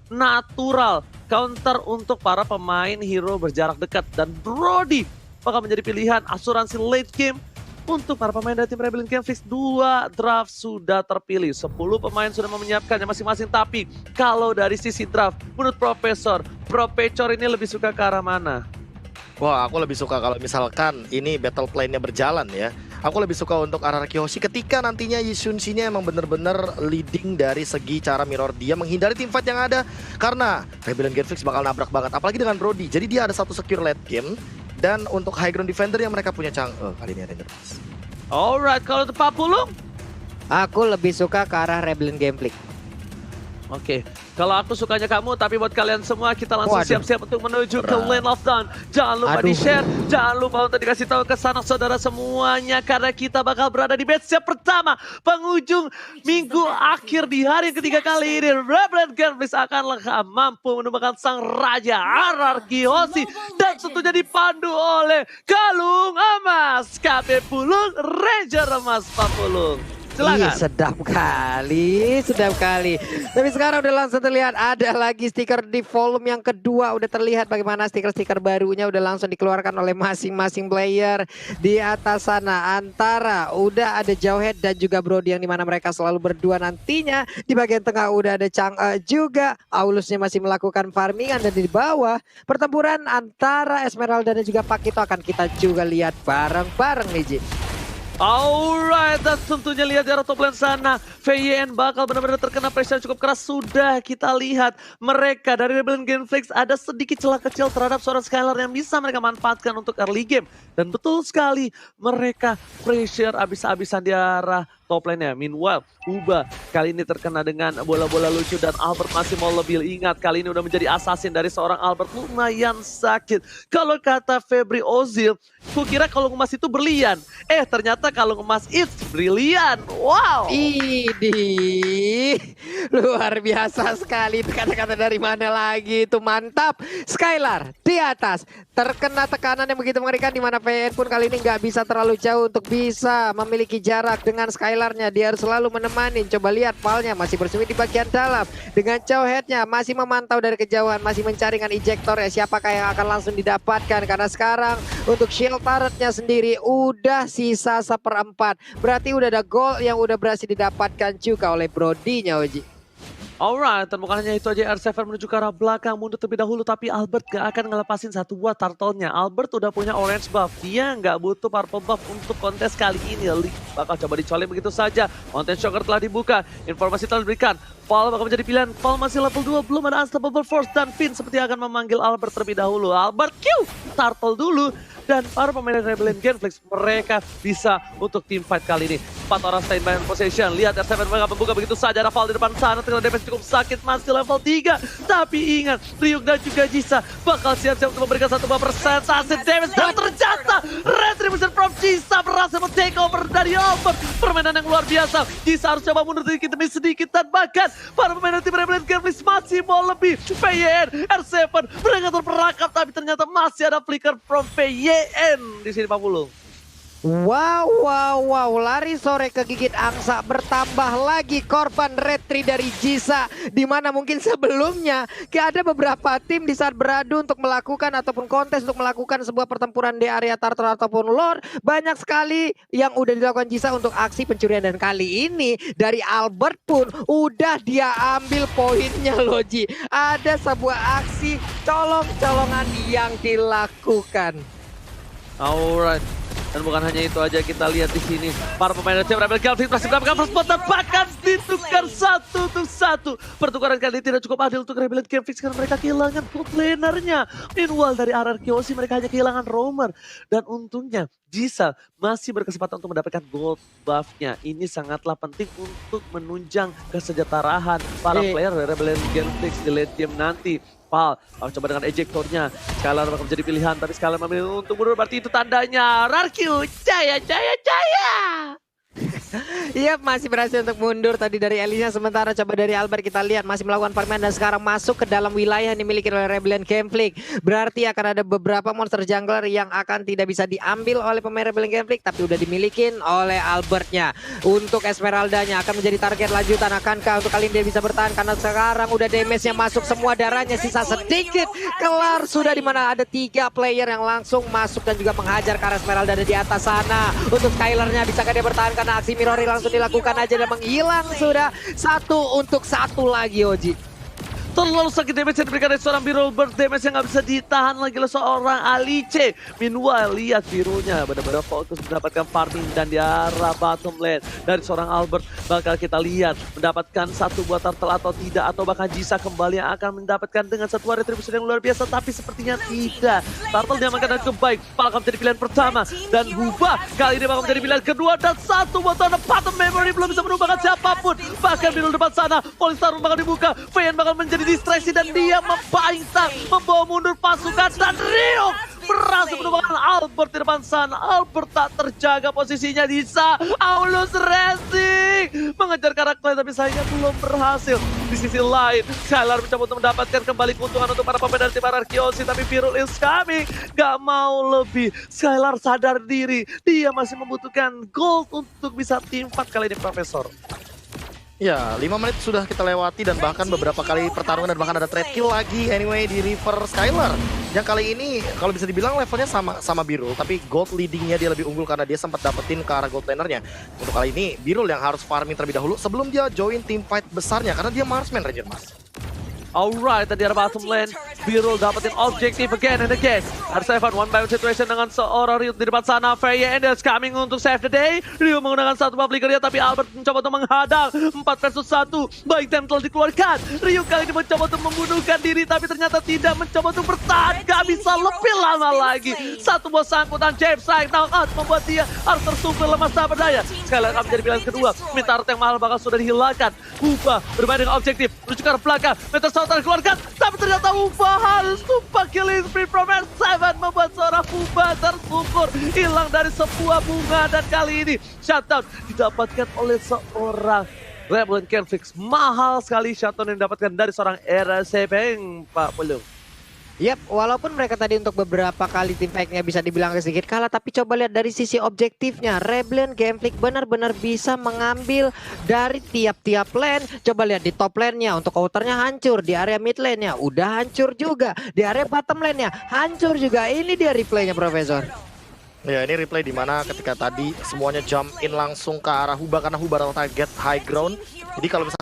natural counter untuk para pemain hero berjarak dekat. Dan Brody bakal menjadi pilihan asuransi late game untuk para pemain dari tim Rebellion Gameflix. 2 draft sudah terpilih, 10 pemain sudah menyiapkannya masing-masing. Tapi kalau dari sisi draft, menurut Profesor ini lebih suka ke arah mana? Wah, aku lebih suka kalau misalkan ini battle plan-nya berjalan ya. Aku lebih suka untuk RRQ Hoshi ketika nantinya Yishun-nya emang bener-bener leading dari segi cara mirror dia menghindari teamfight yang ada. Karena Rebellion Gameflix bakal nabrak banget, apalagi dengan Brody. Jadi dia ada satu secure late game. Dan untuk high ground defender yang mereka punya kali ini ada Enderpearl. Alright, kalau untuk Pak Pulung? Aku lebih suka ke arah Rebellion Gameflix. Oke, kalau aku sukanya kamu, tapi buat kalian semua kita langsung Waduh. siap-siap untuk menuju ke Lane of Dawn. Jangan lupa di-share, jangan lupa untuk dikasih tahu ke sanak saudara semuanya, karena kita bakal berada di match pertama penghujung minggu akhir di hari ketiga kali ini. Rebellion Gameflix akan mampu menemukan sang raja RRQ Hoshi dan tentunya dipandu oleh Kalung Emas, KP Pulung, Ranger Emas Pak Pulung. Silakan. Sedap kali. Tapi sekarang udah langsung terlihat ada lagi stiker di volume yang kedua. Udah terlihat bagaimana stiker-stiker barunya udah langsung dikeluarkan oleh masing-masing player di atas sana. Antara udah ada Jauhead dan juga Brody yang dimana mereka selalu berdua nantinya. Di bagian tengah udah ada Chang'e juga. Aulusnya masih melakukan farmingan dan di bawah pertempuran antara Esmeralda dan juga Pakito akan kita juga lihat bareng-bareng nih Ji. Alright, dan tentunya lihat di arah top lane sana, VYN bakal benar-benar terkena pressure cukup keras. Sudah kita lihat mereka dari Rebellion Gameflix ada sedikit celah kecil terhadap seorang Skylar yang bisa mereka manfaatkan untuk early game. Dan betul sekali mereka pressure abis-abisan di arah top lane-nya. Meanwhile, Uba kali ini terkena dengan bola-bola lucu dan Albert masih mau lebih. Ingat, kali ini udah menjadi assassin dari seorang Albert, lumayan sakit. Kalau kata Febri Ozil, kukira kalau emas itu berlian. Ternyata kalau emas it's brilian. Wow. Idih, luar biasa sekali. Itu kata-kata dari mana lagi? Itu mantap. Skylar di atas terkena tekanan yang begitu mengerikan, di mana VN pun kali ini nggak bisa terlalu jauh untuk bisa memiliki jarak dengan Skylarnya. Dia harus selalu menemani. Coba lihat Palnya masih bersembunyi di bagian dalam dengan Jauheadnya masih memantau dari kejauhan, masih mencari dengan ejectornya siapakah yang akan langsung didapatkan. Karena sekarang untuk shield turretnya sendiri udah sisa 1/4. Berarti udah ada goal yang udah berhasil didapatkan juga oleh Brody-nya, Oji. Alright, dan bukan hanya itu aja, R7 menuju ke arah belakang, mundur terlebih dahulu, tapi Albert gak akan ngelepasin satu buah turtle-nya. Albert udah punya orange buff, dia nggak butuh purple buff untuk kontes kali ini. Bakal coba dicolek begitu saja, Mountain Shocker telah dibuka, informasi telah diberikan. Paul bakal menjadi pilihan, Paul masih level 2, belum ada Unstoppable Force, dan Finn seperti akan memanggil Albert terlebih dahulu. Albert, turtle dulu. Dan para pemain Rebellion Gameflix mereka bisa untuk team fight kali ini. 4 orang stand by possession. Lihat R7 mereka membuka begitu saja. Ada Val di depan sana. Tinggal damage cukup sakit. Masih level 3. Tapi ingat, Ryuk dan juga Jisa bakal siap-siap untuk memberikan satu buah persentase damage. Dan ternyata Retribution from Jisa berhasil men-take over dari Albert. Permainan yang luar biasa. Jisa harus coba mundur sedikit demi sedikit. Dan bahkan para pemain tim Rebellion Gameflix masih mau lebih. VYN, R7 mereka terperangkap. Tapi ternyata masih ada flicker from VYN di sini Pak Pulung. Wow, lari sore kegigit angsa, bertambah lagi korban retri dari Jisa, di mana mungkin sebelumnya ada beberapa tim di saat beradu untuk melakukan ataupun kontes untuk melakukan sebuah pertempuran di area turtle ataupun lore, banyak sekali yang udah dilakukan Jisa untuk aksi pencurian. Dan kali ini dari Albert pun udah dia ambil poinnya loh Ji. Ada sebuah aksi colong-colongan yang dilakukan. Alright. Dan bukan hanya itu aja, kita lihat di sini para pemain tim Rebellion Gameflix masih mendapatkan first spot dan bahkan ditukar 1-1. Pertukaran kali ini tidak cukup adil untuk Rebellion Gameflix karena mereka kehilangan top lanernya. Meanwhile dari RRQ Hoshi mereka hanya kehilangan roamer. Dan untungnya Jisa masih berkesempatan untuk mendapatkan gold buff-nya. Ini sangatlah penting untuk menunjang kesejahteraan para player Rebellion Gameflix di late game nanti. Pal, coba dengan ejectornya. Skylar bakal menjadi pilihan, tapi Skylar memilih untuk mundur. Berarti itu tandanya RRQ, jaya. Iya, masih berhasil untuk mundur tadi dari Elisa. Sementara coba dari Albert kita lihat masih melakukan farman dan sekarang masuk ke dalam wilayah yang dimiliki oleh Rebellion Conflict. Berarti akan ada beberapa monster jungler yang akan tidak bisa diambil oleh pemain Rebellion Conflict, tapi udah dimiliki oleh Albertnya. Untuk Esmeraldanya akan menjadi target lanjutan. Akankah untuk kali ini dia bisa bertahan karena sekarang udah damage-nya masuk semua, darahnya sisa sedikit. Kelar sudah, dimana ada 3 player yang langsung masuk dan juga menghajar ke arah Esmeralda ada di atas sana. Untuk Skylarnya bisakah dia bertahan karena aksi Mirori langsung dilakukan aja dan menghilang sudah. 1 untuk 1 lagi Oji. Terlalu sakit damage yang diberikan dari seorang Birul Bird, damage yang nggak bisa ditahan lagi oleh seorang Alice. Meanwhile, lihat Birunya benar-benar fokus mendapatkan farming dan di arah bottom lane dari seorang Albert. Bakal kita lihat mendapatkan satu buah turtle atau tidak, atau bahkan Jisa kembali yang akan mendapatkan dengan satu retribusi yang luar biasa, tapi sepertinya tidak. Turtle diamankan dan kebaik, bakal menjadi pilihan pertama, dan Huba kali ini bakal menjadi pilihan kedua, dan satu buah turtle bottom memory belum bisa menubahkan siapapun. Bahkan Birul depan sana, Polystar bakal dibuka, Fayan bakal menjadi distraksi dan dia membaingsang, membawa mundur pasukan, dan Rio berhasil menumbangkan Albert di depan sana. Albert tak terjaga posisinya, Disa Aulus Racing mengejar karakter tapi sayangnya belum berhasil. Di sisi lain, Skylar mencoba untuk mendapatkan kembali keuntungan untuk para pemain dari tim Ararkiosi, tapi Birul is coming, gak mau lebih. Skylar sadar diri, dia masih membutuhkan gold untuk bisa team fight kali ini, Profesor. Ya, 5 menit sudah kita lewati dan bahkan beberapa kali pertarungan dan bahkan ada trade kill lagi anyway di River Skylar. Yang kali ini kalau bisa dibilang levelnya sama Birul, tapi gold leadingnya dia lebih unggul karena dia sempat dapetin ke arah gold lanernya. Untuk kali ini Birul yang harus farming terlebih dahulu sebelum dia join team fight besarnya karena dia marksman, Ranger Mas. Alright, tadi ada bottom lane. Birul dapetin objektif again and again. R7 one by one situation dengan seorang Ryu di depan sana. Freya Enders coming untuk save the day. Ryu menggunakan satu public area, tapi Albert mencoba untuk menghadang. 4 versus 1. Baik tem telah dikeluarkan. Ryu kali ini mencoba untuk membunuhkan diri, tapi ternyata tidak, mencoba untuk bertahan. Gak bisa lebih lama lagi. Satu buah sangkutan James Side knockout membuat dia harus tersungkur lemas tak berdaya. Sekali akan menjadi pilihan kedua. Minta yang mahal bakal sudah dihilangkan. Huba bermain dengan objektif. Menuju ke arah belakang. Meter dikeluarkan, tapi ternyata Huba harus tumpah killing spree from R7 membuat seorang Huba tersungkur, hilang dari sebuah bunga, dan kali ini shutdown didapatkan oleh seorang Rebellion Conflict. Mahal sekali shutdown yang didapatkan dari seorang R7, Pak Pulung. Yap, walaupun mereka tadi untuk beberapa kali tim fight-nya bisa dibilang sedikit kalah, tapi coba lihat dari sisi objektifnya, Rebellion Conflict benar-benar bisa mengambil dari tiap-tiap lane. Coba lihat di top lane-nya untuk counternya hancur, di area mid lane-nya udah hancur juga, di area bottom lane-nya hancur juga. Ini dia replaynya, Profesor. Ya, ini replay di mana ketika tadi semuanya jump in langsung ke arah Huba karena Huba adalah target high ground. Jadi kalau misalnya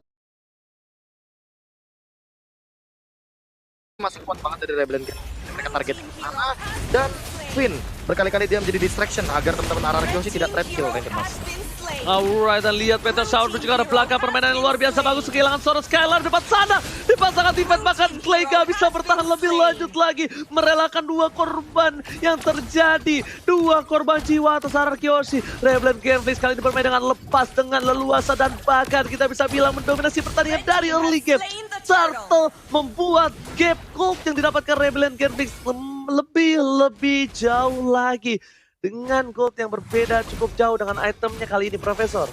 masih kuat banget dari Rebellion, mereka target sana, dan Queen berkali-kali dia menjadi distraction agar teman-teman Ararkiosi tidak trade kill, Ranger Mas. Alright, dan lihat Peter Shaw menuju ke arah belakang, permainan yang luar biasa bagus, kehilangan seorang Skylar depan sana, dipasangkan defense, bahkan Clay gak bisa bertahan lebih lanjut lagi, merelakan 2 korban yang terjadi, 2 korban jiwa atas Ararkiosi. Rebellion Conflict kali ini bermain dengan lepas, dengan leluasa, dan bahkan kita bisa bilang mendominasi pertandingan dari early game. Turtle membuat gap gold yang didapatkan Rebellion Conflict lebih jauh lagi. Dengan gold yang berbeda cukup jauh dengan itemnya kali ini, Profesor.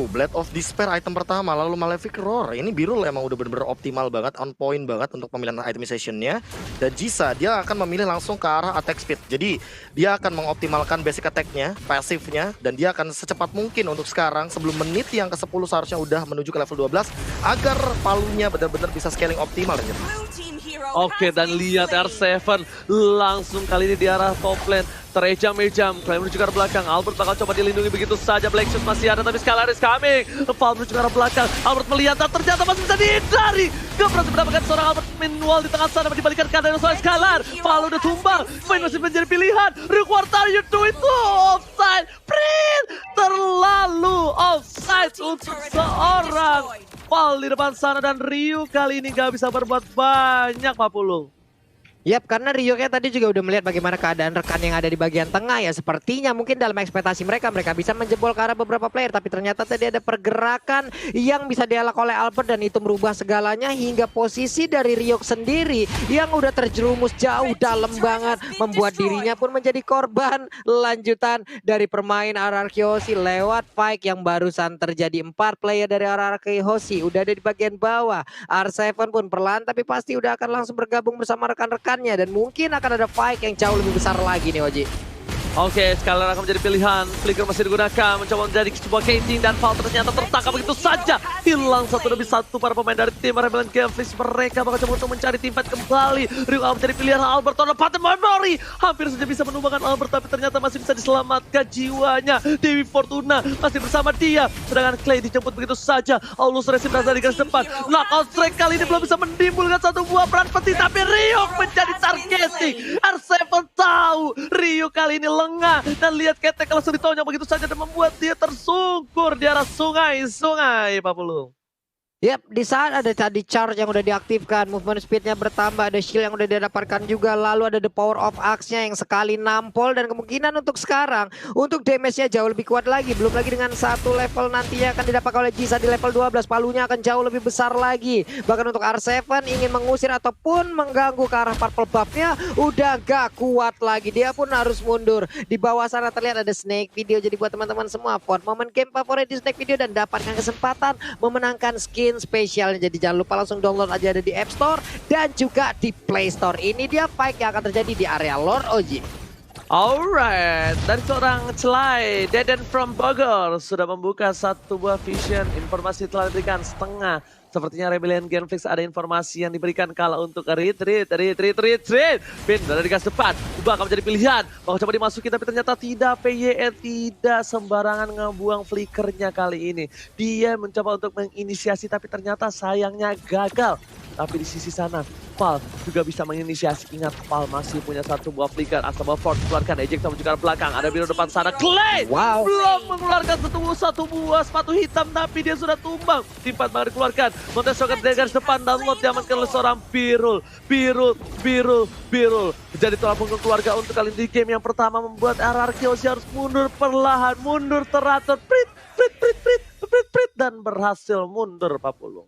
Blade of Despair item pertama, lalu Malefic Roar. Ini Birul emang udah bener-bener optimal banget, on point banget untuk pemilihan itemization-nya. Dan Jisa, dia akan memilih langsung ke arah attack speed. Jadi, dia akan mengoptimalkan basic attack-nya, pasifnya, dan dia akan secepat mungkin untuk sekarang, sebelum menit yang ke-10 seharusnya udah menuju ke level 12, agar palunya benar-benar bisa scaling optimal. Oke, dan lihat R7 langsung kali ini di arah top lane. Terejam-ejam, Clay menuju ke arah belakang. Albert bakal coba dilindungi begitu saja. Black Shoes masih ada, tapi Skylar is coming. Val menuju ke arah belakang. Albert melihat, ternyata masih bisa dihindari. Gak berhasil mendapatkan seorang Albert Meanwhile di tengah sana, dibalikan ke arah seorang Skylar. Val udah tumbang, Vayne masih menjadi pilihan. Rio, what are you doing? Offside, Prin! Terlalu offside untuk seorang Val di depan sana, dan Ryu kali ini gak bisa berbuat banyak, Pak Pulung. Yap, karena Ryuknya tadi juga udah melihat bagaimana keadaan rekan yang ada di bagian tengah ya. Sepertinya mungkin dalam ekspektasi mereka bisa menjebol ke arah beberapa player. Tapi ternyata tadi ada pergerakan yang bisa dielak oleh Albert dan itu merubah segalanya hingga posisi dari Ryuk sendiri yang udah terjerumus jauh dalam banget. Membuat dirinya pun menjadi korban lanjutan dari permain RRQ Hoshi lewat fight yang barusan terjadi. 4 player dari RRQ Hoshi udah ada di bagian bawah. R7 pun perlahan tapi pasti udah akan langsung bergabung bersama rekan-rekan dan mungkin akan ada fight yang jauh lebih besar lagi nih Oji. Oke, Skylar akan menjadi pilihan. Flicker masih digunakan, mencoba menjadi sebuah casing dan Val ternyata tertangkap begitu saja. Hilang 1-1 para pemain dari tim Rebellion Gameflix. Mereka bakal coba untuk mencari tim fight kembali. Ryuk akan menjadi pilihan Albert on pattern memory. Hampir saja bisa menumbangkan Albert, tapi ternyata masih bisa diselamatkan jiwanya. Dewi Fortuna masih bersama dia. Sedangkan Clay dijemput begitu saja. Aulus Resim berada di garis depan. Knockout strike kali ini belum bisa menimbulkan satu buah peran penting, tapi Ryuk menjadi targeting. R7 tahu Ryuk kali ini lengah dan lihat ketek langsung ditonjok begitu saja dan membuat dia tersungkur di arah sungai Pak Pulung. Yap, di saat ada tadi charge yang udah diaktifkan, movement speednya bertambah, ada shield yang udah didapatkan juga, lalu ada the power of axe-nya yang sekali nampol dan kemungkinan untuk sekarang, untuk damage-nya jauh lebih kuat lagi. Belum lagi dengan satu level nantinya akan didapatkan oleh Jisa di level 12, palunya akan jauh lebih besar lagi. Bahkan untuk R7 ingin mengusir ataupun mengganggu ke arah purple buff-nya, udah gak kuat lagi. Dia pun harus mundur. Di bawah sana terlihat ada Snake Video, jadi buat teman-teman semua, vote momen game favorit di Snake Video dan dapatkan kesempatan memenangkan skin spesial. Jadi jangan lupa langsung download aja, ada di App Store dan juga di Play Store. Ini dia fight yang akan terjadi di area Lord Oji. Alright, dari seorang Celai, Deden from Bogor sudah membuka satu buah vision. Informasi telah diberikan setengah. Sepertinya Rebellion Gameflix ada informasi yang diberikan kalau untuk retreat. Bin berada di gas depan. Ubah akan menjadi pilihan. Mau coba dimasukin tapi ternyata tidak. PYE tidak sembarangan ngebuang flickernya kali ini. Dia mencoba untuk menginisiasi tapi ternyata sayangnya gagal. Tapi di sisi sana, Val juga bisa menginisiasi. Ingat, Val masih punya satu buah flicker. Asal Ford keluarkan, eject menuju ke belakang. Ada biru depan sana, Clay! Wow. Belum mengeluarkan satu buah sepatu hitam, tapi dia sudah tumbang. Timpat baru dikeluarkan. Montes Soket dari garis depan, download diamankan oleh seorang Birul. Jadi tulang punggung keluarga untuk kali ini di game yang pertama membuat RRQ Hoshi harus mundur perlahan, mundur teratur, prit, dan berhasil mundur Pak Pulung.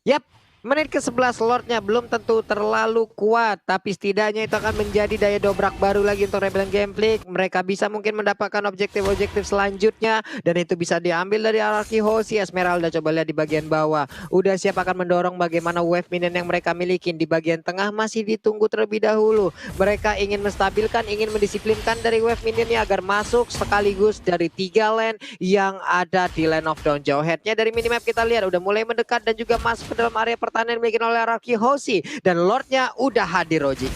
Yap. Menit ke-11 Lordnya belum tentu terlalu kuat, tapi setidaknya itu akan menjadi daya dobrak baru lagi untuk Rebellion Gameflix. Mereka bisa mungkin mendapatkan objektif-objektif selanjutnya dan itu bisa diambil dari RRQ Hoshi. Esmeralda coba lihat di bagian bawah. Udah siap akan mendorong bagaimana wave minion yang mereka miliki. Di bagian tengah masih ditunggu terlebih dahulu. Mereka ingin menstabilkan, ingin mendisiplinkan dari wave minionnya agar masuk sekaligus dari 3 lane yang ada di lane of down. Jauh headnya dari minimap kita lihat udah mulai mendekat dan juga masuk ke dalam area pertahanan yang dimiliki oleh RRQ Hoshi dan Lordnya udah hadir Oji.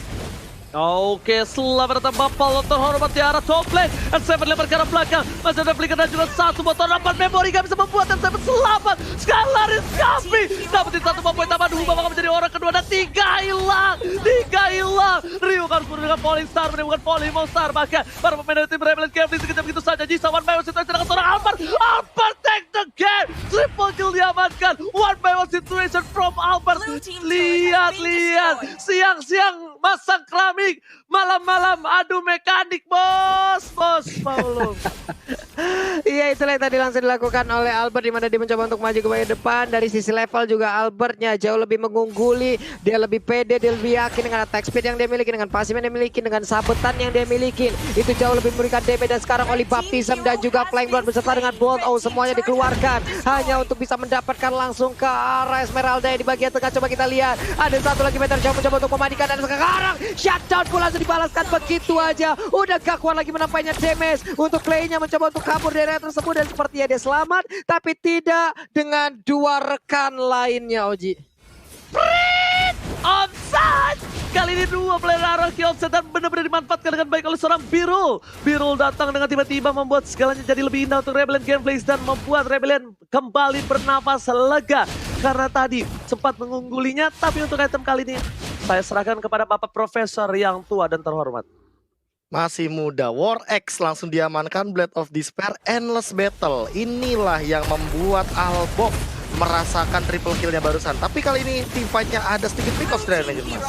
Oke, selamat datang Bapak terhormat di arah top lane. R7 lempar ke arah belakang. Masih ada flicker dan juga satu motor dapat memori. Gak bisa membuat R7 selamat. Skylar is coming. Dapetin satu poin tambahan. Hubah bakal menjadi orang kedua dan 3 hilang. Ryuk harus mundur dengan Falling Star. Menemukan Falling Monster. Bahkan para pemain dari tim Rebellion Gameflix sekejap begitu saja. Jisa one by one situation dengan seorang Albert. Albert take the game. Triple kill diamankan. One by one situation from Albert. Lihat. Siang-siang masang keramik. Malam-malam adu mekanik bos Paulo. Iya, itulah yang tadi langsung dilakukan oleh Albert di mana dia mencoba untuk maju ke bagian depan. Dari sisi level juga Albertnya jauh lebih mengungguli. Dia lebih pede, dia lebih yakin dengan attack speed yang dia miliki, dengan pasif yang dia miliki, dengan sabetan yang dia miliki. Itu jauh lebih memberikan damage dan sekarang oleh Baptism dan juga Flying Blood beserta dengan Bolt semuanya dikeluarkan hanya untuk bisa mendapatkan langsung ke arah Esmeralda yang di bagian tengah. Coba kita lihat, ada satu lagi meter jauh mencoba untuk mematikan dan sekarang shutdown pula langsung dibalaskan begitu aja. Udah gak kuat lagi menampainya damage untuk Clay-nya mencoba untuk kabur dari area tersebut dan sepertinya dia selamat, tapi tidak dengan 2 rekan lainnya Oji. Offside! Kali ini 2 player RRQ offside dan benar-benar dimanfaatkan dengan baik oleh seorang Birul. Birul datang dengan tiba-tiba membuat segalanya jadi lebih indah untuk Rebellion Gameflix dan membuat Rebellion kembali bernafas lega. Karena tadi sempat mengunggulinya, tapi untuk item kali ini saya serahkan kepada Bapak Profesor yang tua dan terhormat. Masih muda, War X langsung diamankan, Blade of Despair, Endless Battle. Inilah yang membuat Albok merasakan triple killnya barusan. Tapi kali ini team fight-nya ada sedikit picos dari Legend Mas.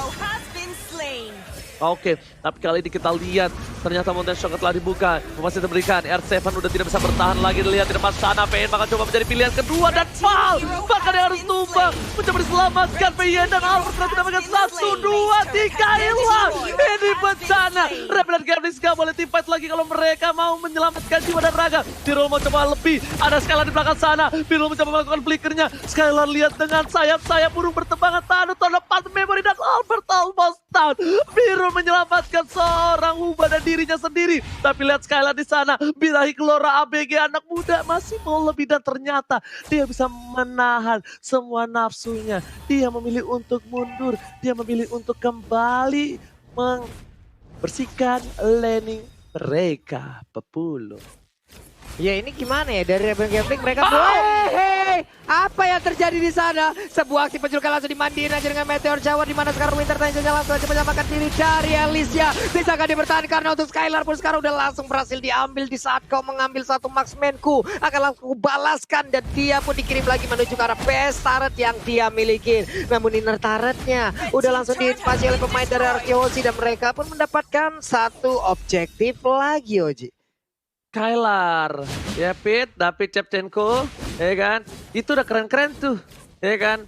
Oke, tapi kali ini kita lihat ternyata Mountain Shock telah dibuka. Masih diberikan, R7 udah tidak bisa bertahan lagi. Dilihat di depan sana, PN bakal coba menjadi pilihan kedua dan foul. Bahkan yang harus tumbang, mencoba diselamatkan PN dan Albert sudah mendapatkan 1, 2, 3 hilang. Ini bencana. Rebel Gamblings gak boleh team fight lagi kalau mereka mau menyelamatkan jiwa dan raga. Birul mau coba lebih, ada Skylar di belakang sana. Birul mencoba melakukan flickernya. Skylar lihat dengan sayap-sayap burung bertembangan tahan tahun depan memory dan Albert almost down. Birul menyelamatkan seorang Huba dan dirinya sendiri. Tapi lihat Skylar di sana, birahi Kelora ABG anak muda masih mau lebih dan ternyata dia bisa menahan semua nafsunya. Dia memilih untuk mundur, dia memilih untuk kembali membersihkan laning mereka. Pepuluh. Ya ini gimana ya dari Rebel Gambling mereka Hei, apa yang terjadi di sana? Sebuah aksi penjulukan langsung dimandiin aja dengan Meteor Shower di mana sekarang Winter Time langsung aja menyelamatkan diri dari Alicia. Bisakah dia bertahan karena untuk Skylar pun sekarang udah langsung berhasil diambil di saat kau mengambil satu marksmanku. Akan langsung balaskan dan dia pun dikirim lagi menuju ke arah base turret yang dia miliki. Namun inner turretnya udah langsung diinvasi oleh pemain dari Arkeosi dan mereka pun mendapatkan satu objektif lagi Oji. Skylar, ya Pit, David Shevchenko, ya kan? Itu udah keren-keren tuh, ya kan?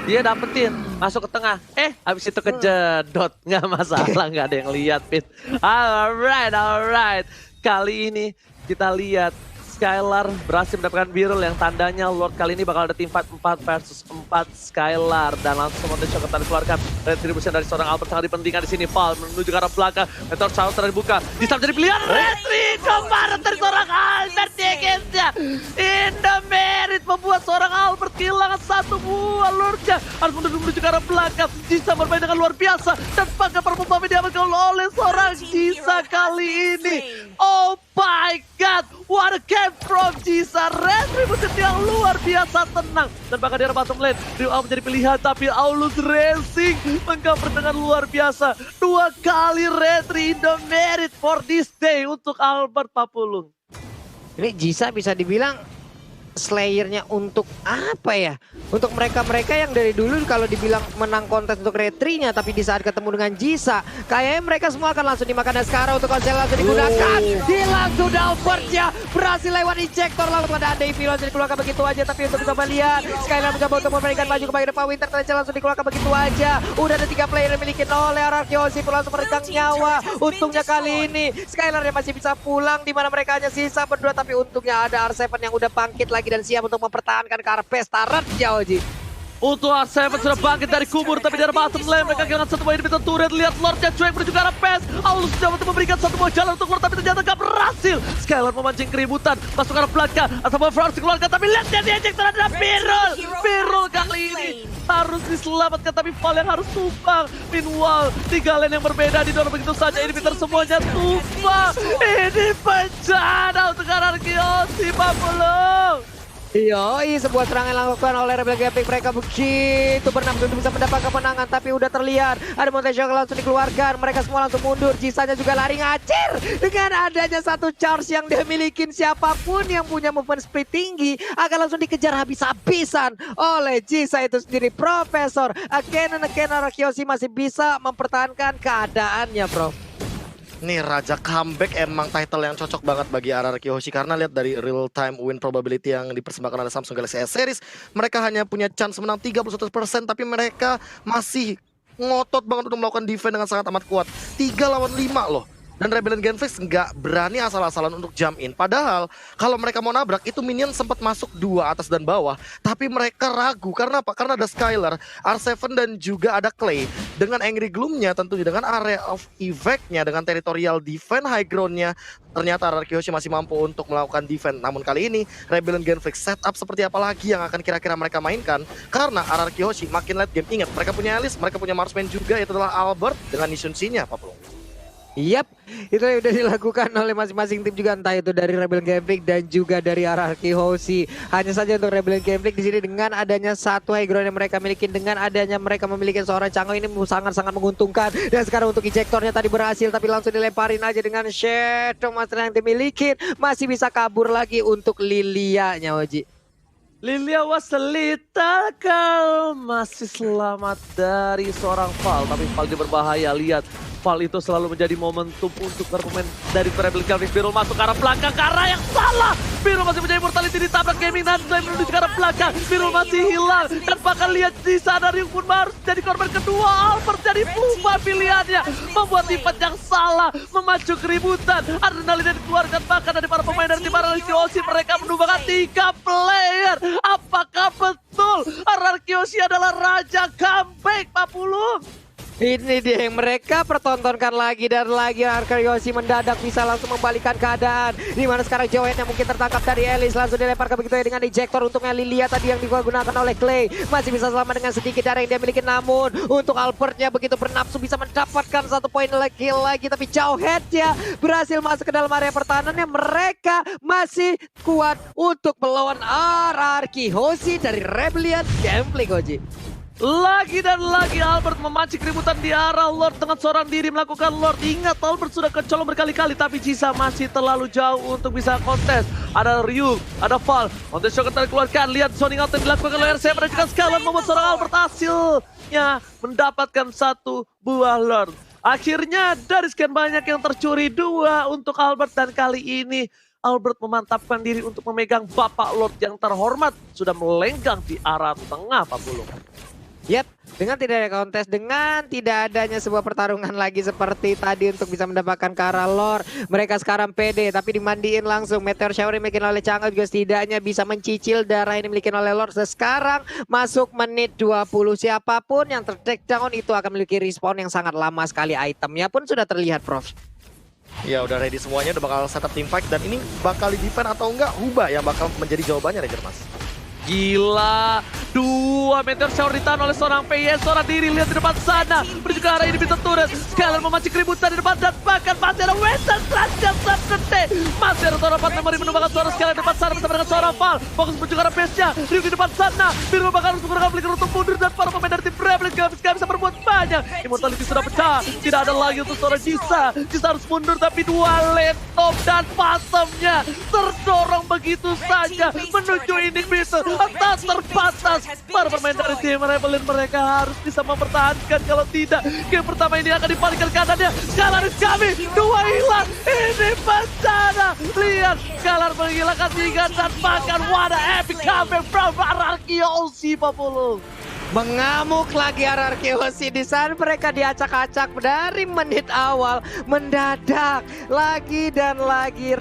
Dia dapetin, masuk ke tengah, habis itu kejedot, nggak masalah, nggak ada yang lihat Pit. Alright. Kali ini kita lihat Skylar berhasil mendapatkan Birul yang tandanya Lord kali ini bakal ada tim fight 4 versus 4 Skylar dan langsung Mountain Shock akan dikeluarkan. Retribution dari seorang Albert sangat dipentingkan di sini. Fall menuju ke arah belakang. Meteor Shower terbuka. Bisa menjadi pilihan. Retri kemarin dari seorang Albert Degensnya. In the merit membuat seorang Albert kehilangan satu buah Lordnya. Harus menuju ke arah belakang. Jisa bermain dengan luar biasa dan pakai perpumpa diamankan oleh seorang Jisa kali ini. Oh my god, what a game from Jisa. Retribution yang luar biasa tenang. Dan bahkan di arah bottom lane, Rio menjadi pilihan. Tapi Aulus Racing mengcover dengan luar biasa. 2 kali retri in the merit for this day untuk Albert Papulung. Ini Jisa bisa dibilang Slayernya untuk apa ya? Untuk mereka-mereka yang dari dulu kalau dibilang menang kontes untuk retrinya, tapi di saat ketemu dengan Jisa, kayaknya mereka semua akan langsung dimakan. Dan sekarang untuk konsel langsung digunakan. Hilang sudah Albertnya, berhasil lewat injektor langsung ada Ande Ivy langsung dikeluarkan begitu aja. Tapi untuk bisa melihat, Skylar mencoba untuk memberikan maju ke bagian depan. Winter Tracer langsung dikeluarkan begitu aja. Udah ada 3 player yang dimiliki oleh Arkeosi pun langsung meregang nyawa. Untungnya kali ini Skylar yang masih bisa pulang, di mana mereka hanya sisa berdua. Tapi untungnya ada R7 yang udah bangkit lagi dan siap untuk mempertahankan ke arah base turret-nya Oji. Untuk R7 sudah bangkit dari kubur, tapi dari bottom lane mereka kehilangan satu buah inhibitor turret. Lihat Lordnya cuek menuju ke arah PES. Aulus mencoba untuk memberikan satu buah jalan untuk Lord, tapi ternyata gak berhasil. Skylar memancing keributan, masuk ke arah belakang. Atau harus dikeluarkan, tapi lihat dia diejek terhadap Birul. Birul kali ini harus diselamatkan, tapi Fall yang harus tumbang. Meanwhile, 3 lane yang berbeda didorong begitu saja. Inhibitor semuanya tumbang. Ini bencana untuk Arkeosi Papulung. Yoi, sebuah serangan yang dilakukan oleh Rebel Gambling. Mereka begitu bernafsu untuk bisa mendapatkan kemenangan, tapi udah terlihat ada Mountain Shock langsung dikeluarkan. Mereka semua langsung mundur. Jisanya juga lari ngacir dengan adanya satu charge yang dia milikin. Siapapun yang punya movement speed tinggi akan langsung dikejar habis-habisan oleh Jisa itu sendiri. Profesor again Arkeosi masih bisa mempertahankan keadaannya, bro. Nih Raja Comeback emang title yang cocok banget bagi RRQ Hoshi, karena lihat dari real time win probability yang dipersembahkan oleh Samsung Galaxy S Series, mereka hanya punya chance menang 31%, tapi mereka masih ngotot banget untuk melakukan defense dengan sangat amat kuat. 3 lawan 5 loh. Dan Rebellion Genfix nggak berani asal-asalan untuk jump in. Padahal kalau mereka mau nabrak, itu minion sempat masuk 2 atas dan bawah. Tapi mereka ragu, karena apa? Karena ada Skylar, R7 dan juga ada Clay. Dengan Angry Gloom-nya tentunya, dengan area of effect-nya, dengan territorial defense high ground-nya, ternyata RRQ Hoshi masih mampu untuk melakukan defense. Namun kali ini Rebellion Genfix setup seperti apa lagi yang akan kira-kira mereka mainkan? Karena RRQ Hoshi makin late game. Ingat, mereka punya Alice, mereka punya Marksman juga, yaitu adalah Albert dengan Nishun-C-nya, Pak Plung. Yap, itu yang udah dilakukan oleh masing-masing tim juga, entah itu dari Rebel Gambling dan juga dari RRQ Hoshi. Hanya saja untuk Rebel Gambling di sini dengan adanya satu high ground yang mereka miliki, dengan adanya mereka memiliki seorang Chango, ini sangat-sangat menguntungkan. Dan sekarang untuk injektornya tadi berhasil, tapi langsung dilemparin aja dengan Shadow Master yang dimiliki. Masih bisa kabur lagi untuk Lilia-nya, Oji. Lilia was a little girl, masih selamat dari seorang Fall, tapi Fall dia berbahaya. Lihat Val itu selalu menjadi momentum untuk para pemain dari Rebel Galvis. Birul masuk ke arah belakang, ke arah yang salah. Birul masih menjadi mortality, ditabrak Gaming Nanzai menuju ke arah belakang. Birul masih hilang dan bahkan lihat di sana Ryung pun harus jadi korban kedua. Albert jadi lupa pilihannya, membuat tipat yang salah, memacu keributan. Adrenalin yang dikeluarkan bahkan dari para pemain dari tim RRQC. Mereka menumbangkan 3 player. Apakah betul RRQC adalah raja comeback, Pak Pulung? Ini dia yang mereka pertontonkan lagi dan lagi. Arkaryosi mendadak bisa langsung membalikan keadaan. Dimana sekarang Joet yang mungkin tertangkap dari Elis langsung dilempar ke begitu ya dengan ejector. Untungnya Lilia tadi yang digunakan oleh Clay masih bisa selamat dengan sedikit darah yang dia miliki. Namun untuk Albertnya begitu bernafsu bisa mendapatkan 1 poin lagi. Tapi Joet ya berhasil masuk ke dalam area pertahanannya. Mereka masih kuat untuk melawan RRQ Hoshi dari Rebellion Gameplay, Koji. Lagi dan lagi Albert memancing keributan di arah Lord dengan seorang diri melakukan Lord. Ingat Albert sudah kecolong berkali-kali tapi Jisa masih terlalu jauh untuk bisa kontes. Ada Ryu, ada Val, kontes shot dikeluarkan. Lihat zoning out yang dilakukan oleh RC dan juga Skylar membuat seorang Albert hasilnya mendapatkan 1 buah Lord. Akhirnya dari sekian banyak yang tercuri 2 untuk Albert dan kali ini Albert memantapkan diri untuk memegang Bapak Lord yang terhormat. Sudah melenggang di arah tengah, Pak Pulung. Yap, dengan tidak ada kontes, dengan tidak adanya sebuah pertarungan lagi seperti tadi untuk bisa mendapatkan ke arah Lord. Mereka sekarang pede, tapi dimandiin langsung. Meteor Shower yang dimiliki oleh Chang'e juga setidaknya bisa mencicil darah yang dimiliki oleh Lord. Sekarang masuk menit 20. Siapapun yang ter-take down itu akan memiliki respawn yang sangat lama sekali. Itemnya pun sudah terlihat, Prof. Ya udah ready semuanya, udah bakal setup teamfight. Dan ini bakal di-defend atau enggak, Huba yang bakal menjadi jawabannya, Ranger Mas. Gila, 2 meteor shower ditahan oleh seorang PS, seorang diri lihat di depan sana. Menuju ke arah ini bisa turret. Skylar memancing keributan di depan dan bahkan masih ada Western Transjam Substate. Masih ada seorang 4 memori menumbangkan suara Skylar di depan sana bersama dengan seorang Val. Fokus menuju ke arah base-nya. Ryuk di depan sana. Biru bakal harus menggunakan flicker untuk mundur dan para pemain dari tim Rebel gak bisa berbuat banyak. Immortality sudah pecah. Tidak ada lagi untuk seorang Jisa. Jisa harus mundur tapi 2 laptop dan Phantomnya terdorong begitu saja menuju inhibitor. Tak terbatas. Para pemain dari tim Rebellion mereka harus bisa mempertahankan. Kalau tidak, game pertama ini akan dibalikan keadaannya. Skylar is kami, 2 hilang. Ini bencana. Lihat, Skylar menghilangkan 3 dan bahkan what a epic comeback from RRQC, Pak Pulung. Mengamuk lagi RRQ Hoshi di sana. Mereka diacak-acak dari menit awal. Mendadak lagi dan lagi.